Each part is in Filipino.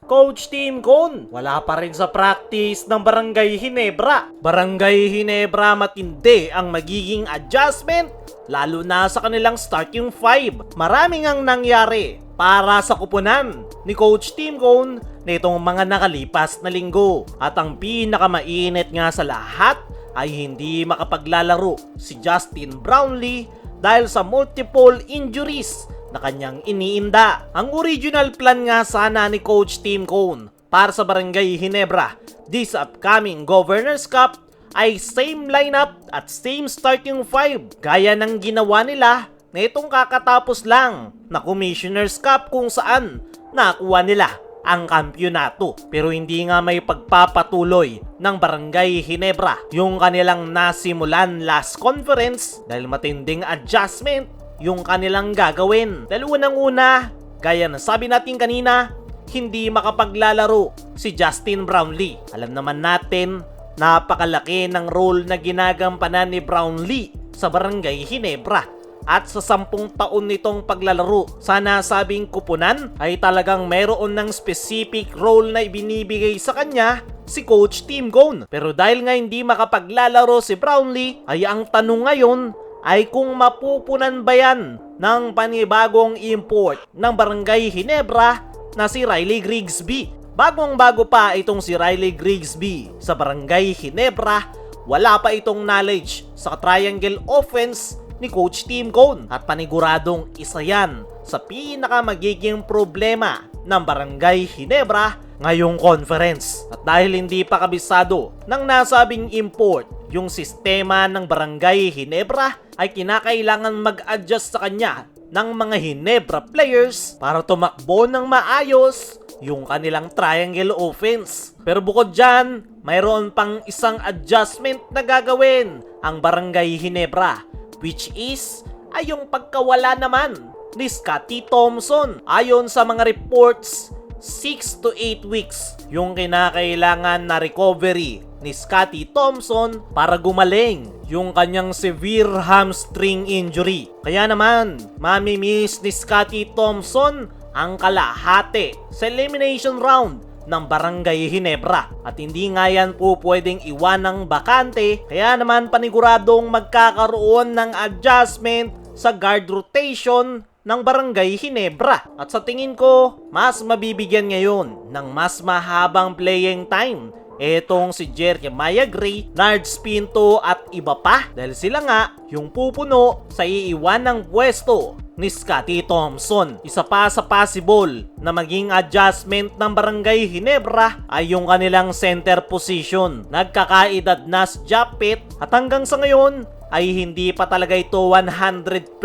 Coach Tim Cone, wala pa rin sa practice ng Barangay Ginebra. Barangay Ginebra, matindi ang magiging adjustment, lalo na sa kanilang starting five. Maraming ang nangyari para sa kupunan ni Coach Tim Cone nitong mga nakalipas na linggo. At ang pinakamainit nga sa lahat ay hindi makapaglalaro si Justin Brownlee dahil sa multiple injuries na kanyang iniinda. Ang original plan nga sana ni Coach Tim Cone para sa Barangay Ginebra this upcoming Governors Cup ay same lineup at same starting five gaya ng ginawa nila na itong kakatapos lang na Commissioners Cup kung saan nakuha nila ang kampyonato. Pero hindi nga may pagpapatuloy ng Barangay Ginebra yung kanilang nasimulan last conference dahil matinding adjustment yung kanilang gagawin. Dahil unang-una, gaya na sabi natin kanina, hindi makapaglalaro si Justin Brownlee. Alam naman natin, napakalaki ng role na ginagampanan ni Brownlee sa Barangay Ginebra. At sa 10 taon nitong paglalaro sa nasabing kupunan ay talagang mayroon ng specific role na ibinibigay sa kanya si Coach Tim Cone. Pero dahil nga hindi makapaglalaro si Brownlee, ay ang tanong ngayon ay kung mapupunan ba yan ng panibagong import ng Barangay Ginebra na si Riley Grigsby. Bagong-bago pa itong si Riley Grigsby sa Barangay Ginebra, wala pa itong knowledge sa triangle offense ni Coach Tim Cone at paniguradong isa yan sa pinaka magiging problema ng Barangay Ginebra ngayong conference. At dahil hindi pa kabisado ng nasabing import yung sistema ng Barangay Ginebra, ay kinakailangan mag-adjust sa kanya ng mga Ginebra players para tumakbo ng maayos yung kanilang triangle offense. Pero bukod dyan, mayroon pang isang adjustment na gagawin ang Barangay Ginebra, which is ay yung pagkawala naman ni Scotty Thompson. Ayon sa mga reports, 6 to 8 weeks yung kinakailangan na recovery ni Scotty Thompson para gumaling yung kanyang severe hamstring injury. Kaya naman, mamimiss ni Scotty Thompson ang kalahati sa elimination round ng Barangay Ginebra. At hindi nga yan po pwedeng iwanang bakante, kaya naman paniguradong magkakaroon ng adjustment sa guard rotation ng Barangay Ginebra. At sa tingin ko, mas mabibigyan ngayon ng mas mahabang playing time etong si Jeremiah Gray, Nards Pinto at iba pa, dahil sila nga yung pupuno sa iiwanang pwesto ni Scotty Thompson. Isa pa sa possible na maging adjustment ng Barangay Ginebra ay yung kanilang center position. Nagkakaedad na si Japet at hanggang sa ngayon ay hindi pa talaga ito 100%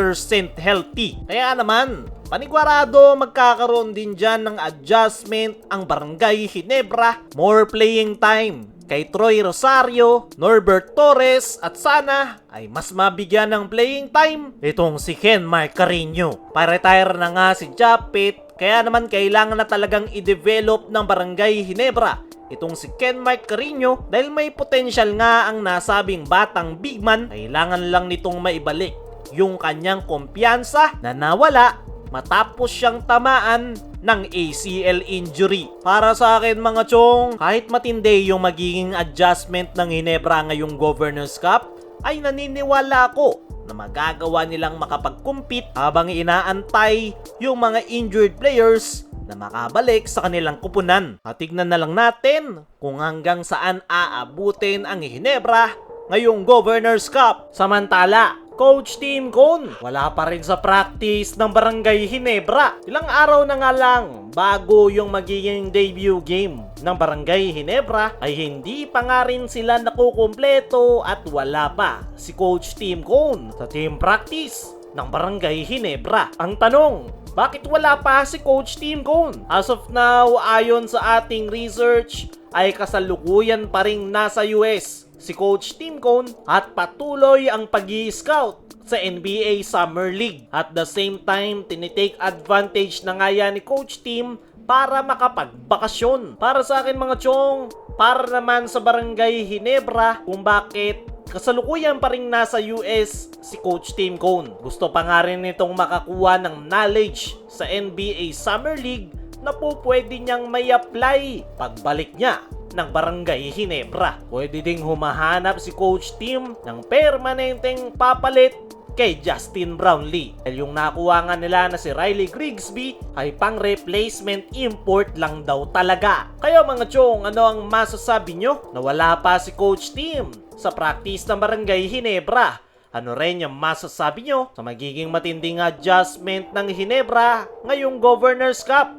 healthy. Kaya naman, paniguradong magkakaroon din dyan ng adjustment ang Barangay Ginebra. More playing time kay Troy Rosario, Norbert Torres at sana ay mas mabigyan ng playing time itong si Ken Mark Carino. Pa-retire na nga si Japet, kaya naman kailangan na talagang i-develop ng Barangay Ginebra itong si Ken Mark Carino dahil may potential nga ang nasabing batang big man. Kailangan lang nitong maibalik yung kanyang kumpiyansa na nawala matapos siyang tamaan ng ACL injury. Para sa akin mga chong, kahit matindi yung magiging adjustment ng Ginebra ngayong Governors Cup, ay naniniwala ako na magagawa nilang makapag-compete habang inaantay yung mga injured players na makabalik sa kanilang kupunan. At tignan na lang natin kung hanggang saan aabutin ang Ginebra ngayong Governors Cup. Samantala, Coach Tim Cone, wala pa rin sa practice ng Barangay Ginebra. Ilang araw na nga lang bago yung magiging debut game ng Barangay Ginebra ay hindi pa nga rin sila nakukumpleto at wala pa si Coach Tim Cone sa team practice ng Barangay Ginebra. Ang tanong, bakit wala pa si Coach Tim Cone? As of now, ayon sa ating research, ay kasalukuyan pa rin nasa US si Coach Tim Cone at patuloy ang pag-i-scout sa NBA Summer League. At the same time, tinitake advantage na nga yan ni Coach Tim para makapagbakasyon. Para sa akin mga chong, para naman sa Barangay Ginebra kung bakit kasalukuyan pa rin nasa US si Coach Tim Cone. Gusto pa nga rin itong makakuha ng knowledge sa NBA Summer League na po pwede niyang may apply pagbalik niya ng Barangay Ginebra. Pwede ding humahanap si Coach Tim ng permanenteng papalit kay Justin Brownlee. Dahil yung nakuha nga nila na si Riley Grigsby ay pang replacement import lang daw talaga. Kaya mga chong, ano ang masasabi nyo na wala pa si Coach Tim sa practice ng Barangay Ginebra? Ano rin yung masasabi nyo sa magiging matinding adjustment ng Ginebra ngayong Governor's Cup?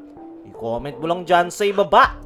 I-comment mo lang dyan sa ibaba.